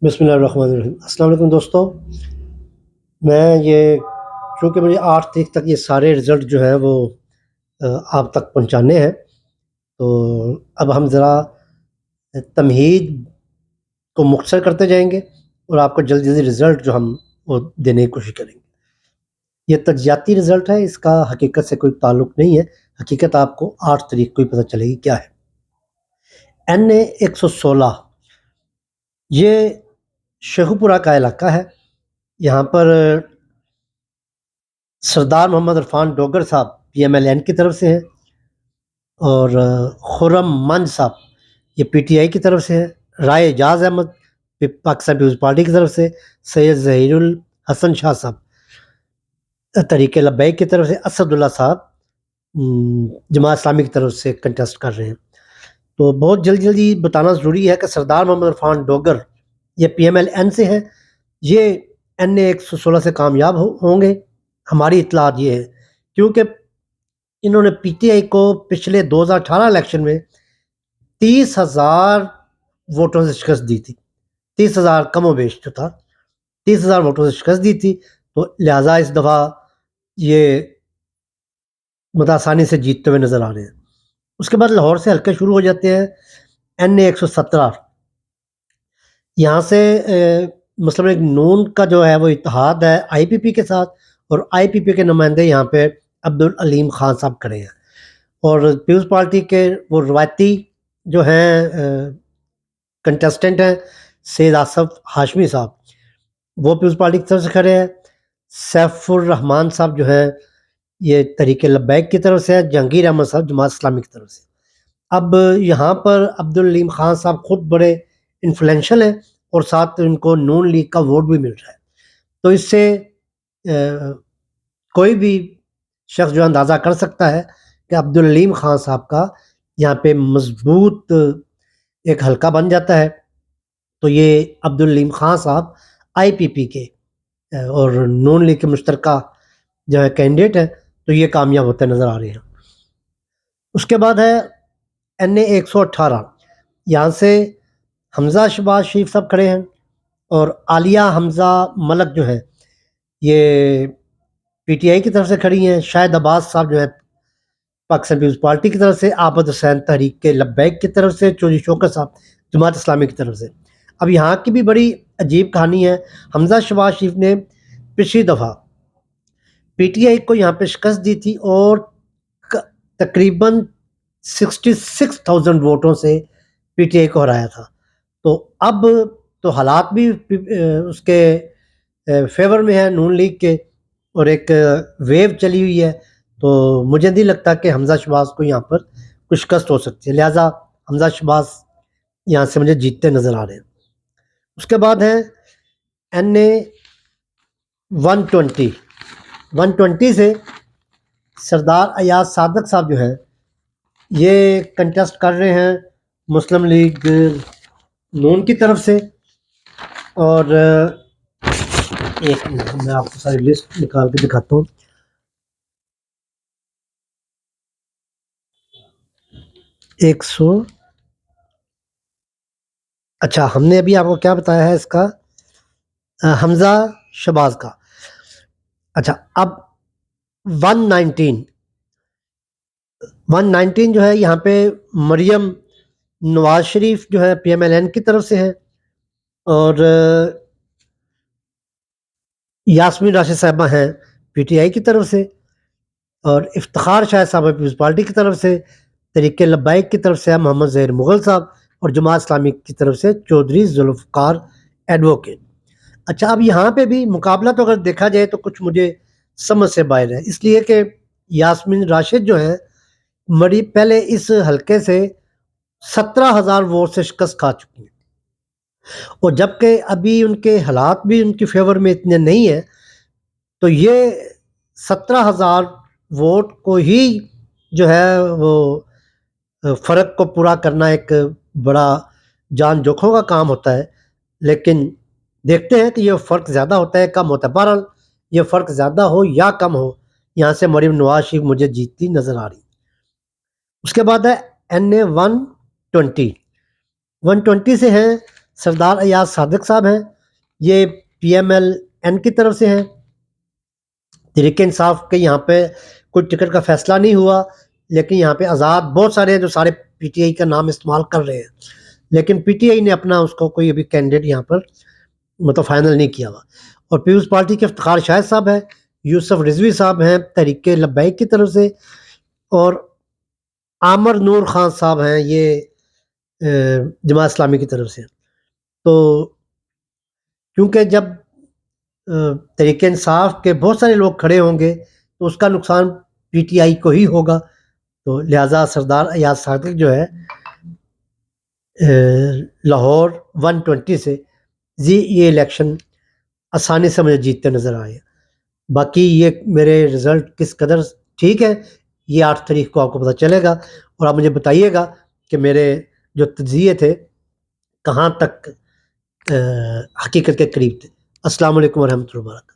بسم اللہ الرحمن الرحیم۔ السلام علیکم دوستو، میں یہ چونکہ مجھے 8 تاریخ تک یہ سارے رزلٹ جو ہیں وہ آپ تک پہنچانے ہیں، تو اب ہم ذرا تمہید کو مختصر کرتے جائیں گے اور آپ کو جلدی جلدی رزلٹ جو ہم وہ دینے کی کوشش کریں گے۔ یہ تجزیاتی رزلٹ ہے، اس کا حقیقت سے کوئی تعلق نہیں ہے، حقیقت آپ کو 8 تاریخ کو ہی پتہ چلے گی کیا ہے۔ NA 116 یہ شیخو پورہ کا علاقہ ہے۔ یہاں پر سردار محمد عرفان ڈوگر صاحب PMLN کی طرف سے ہیں، اور خرم منج صاحب یہ PTI کی طرف سے ہیں، رائے اعجاز احمد پاکستان پیپلز پارٹی کی طرف سے، سید ظہیر الحسن شاہ صاحب تحریک لبیک کی طرف سے، اسد اللہ صاحب جماعت اسلامی کی طرف سے کنٹیسٹ کر رہے ہیں۔ تو بہت جلدی بتانا ضروری ہے کہ سردار محمد عرفان ڈوگر یہ PMLN سے ہیں، یہ NA 116 سے کامیاب ہوں گے، ہماری اطلاعات یہ ہے، کیونکہ انہوں نے PTI کو پچھلے 2018 الیکشن میں 30,000 ووٹوں سے شکست دی تھی، 30,000 کم و بیش جو تھا، 30,000 ووٹوں سے شکست دی تھی، تو لہٰذا اس دفعہ یہ آسانی سے جیتتے ہوئے نظر آ رہے ہیں۔ اس کے بعد لاہور سے حلقے شروع ہو جاتے ہیں۔ NA 117 یہاں سے مسلم لیگ نون کا جو ہے وہ اتحاد ہے IPP کے ساتھ، اور IPP کے نمائندے یہاں پہ عبدالعلیم خان صاحب کھڑے ہیں، اور پیپلز پارٹی کے وہ روایتی جو ہیں کنٹیسٹنٹ ہیں سید آصف ہاشمی صاحب، وہ پیپلز پارٹی کی طرف سے کھڑے ہیں۔ سیف الرحمان صاحب جو ہیں یہ تحریک لبیک کی طرف سے ہیں، جہانگیر احمد صاحب جماعت اسلامی کی طرف سے۔ اب یہاں پر عبدالعلیم خان صاحب خود بڑے انفلوئنشل ہیں، اور ساتھ ان کو نون لیگ کا ووٹ بھی مل رہا ہے، تو اس سے کوئی بھی شخص جو اندازہ کر سکتا ہے کہ عبدالعلیم خان صاحب کا یہاں پہ مضبوط ایک حلقہ بن جاتا ہے، تو یہ عبدالعلیم خان صاحب IPP کے اور نون لیگ کے مشترکہ جو ہے کینڈیڈیٹ ہیں، تو یہ کامیاب ہوتے نظر آ رہے ہیں۔ اس کے بعد ہے NA 118، یہاں سے حمزہ شہباز شریف صاحب کھڑے ہیں، اور عالیہ حمزہ ملک جو ہے یہ PTI کی طرف سے کھڑی ہیں، شاہد عباس صاحب جو ہے پاکستان پیپلز پارٹی کی طرف سے، عابد حسین تحریک کے لبیک کی طرف سے، چودھری شوکت صاحب جماعت اسلامی کی طرف سے۔ اب یہاں کی بھی بڑی عجیب کہانی ہے۔ حمزہ شہباز شریف نے پچھلی دفعہ PTI کو یہاں پہ شکست دی تھی، اور تقریباً 66,000 ووٹوں سے PTI کو ہرایا تھا، تو اب تو حالات بھی اس کے فیور میں ہے نون لیگ کے، اور ایک ویو چلی ہوئی ہے، تو مجھے نہیں لگتا کہ حمزہ شہباز کو یہاں پر کچھ شکست ہو سکتی ہے، لہٰذا حمزہ شہباز یہاں سے مجھے جیتتے نظر آ رہے ہیں۔ اس کے بعد ہے NA 120 سے سردار ایاز صادق صاحب جو ہیں یہ کنٹیسٹ کر رہے ہیں مسلم لیگ نون کی طرف سے، اور ایک منٹ میں آپ کو ساری لسٹ نکال کے دکھاتا ہوں۔ اچھا، ہم نے ابھی آپ کو کیا بتایا ہے اس کا، حمزہ شہباز کا۔ اچھا، اب 119 جو ہے یہاں پہ مریم نواز شریف جو ہے PMLN کی طرف سے ہے، اور یاسمین راشد صاحبہ ہیں PTI کی طرف سے، اور افتخار شاہ صاحب پیپلز پارٹی کی طرف سے، تحریک لبیک کی طرف سے ہے محمد ظہیر مغل صاحب، اور جماعت اسلامی کی طرف سے چودھری ذوالفقار ایڈوکیٹ۔ اچھا، اب یہاں پہ بھی مقابلہ تو اگر دیکھا جائے تو کچھ مجھے سمجھ سے باہر ہے، اس لیے کہ یاسمین راشد جو ہیں مری پہلے اس حلقے سے 17,000 ووٹ سے شکست کھا چکی ہیں، اور جبکہ ابھی ان کے حالات بھی ان کی فیور میں اتنے نہیں ہیں، تو یہ 17,000 ووٹ کو ہی جو ہے وہ فرق کو پورا کرنا ایک بڑا جان جوکھوں کا کام ہوتا ہے، لیکن دیکھتے ہیں کہ یہ فرق زیادہ ہوتا ہے کم ہوتا ہے۔ بہرحال یہ فرق زیادہ ہو یا کم ہو، یہاں سے مریم نواز شریف مجھے جیتتی نظر آ رہی۔ اس کے بعد ہے NA 120 سے ہیں سردار ایاز صادق صاحب ہیں، یہ پی ایم ایل این کی طرف سے ہیں. تحریک انصاف کے یہاں پہ کوئی ٹکٹ کا فیصلہ نہیں ہوا، لیکن یہاں پہ آزاد بہت سارے ہیں جو سارے پی ٹی آئی کا نام استعمال کر رہے ہیں، لیکن پی ٹی آئی نے اپنا اس کو کوئی ابھی کینڈیڈیٹ یہاں پر مطلب فائنل نہیں کیا ہوا. اور پیپلز پارٹی کے افتخار شاہد صاحب ہیں، یوسف رضوی صاحب ہیں تحریک لبیک کی طرف سے، اور عامر نور خان صاحب ہیں یہ جماعت اسلامی کی طرف سے. تو کیونکہ جب تحریک انصاف کے بہت سارے لوگ کھڑے ہوں گے تو اس کا نقصان پی ٹی آئی کو ہی ہوگا، تو لہٰذا سردار ایاز صادق جو ہے لاہور 120 سے یہ الیکشن آسانی سے مجھے جیتتے نظر آئے. باقی یہ میرے رزلٹ کس قدر ٹھیک ہے یہ 8 تاریخ کو آپ کو پتہ چلے گا، اور آپ مجھے بتائیے گا کہ میرے جو تجزیے تھے کہاں تک حقیقت کے قریب تھے. السلام علیکم ورحمۃ اللہ وبرکاتہ.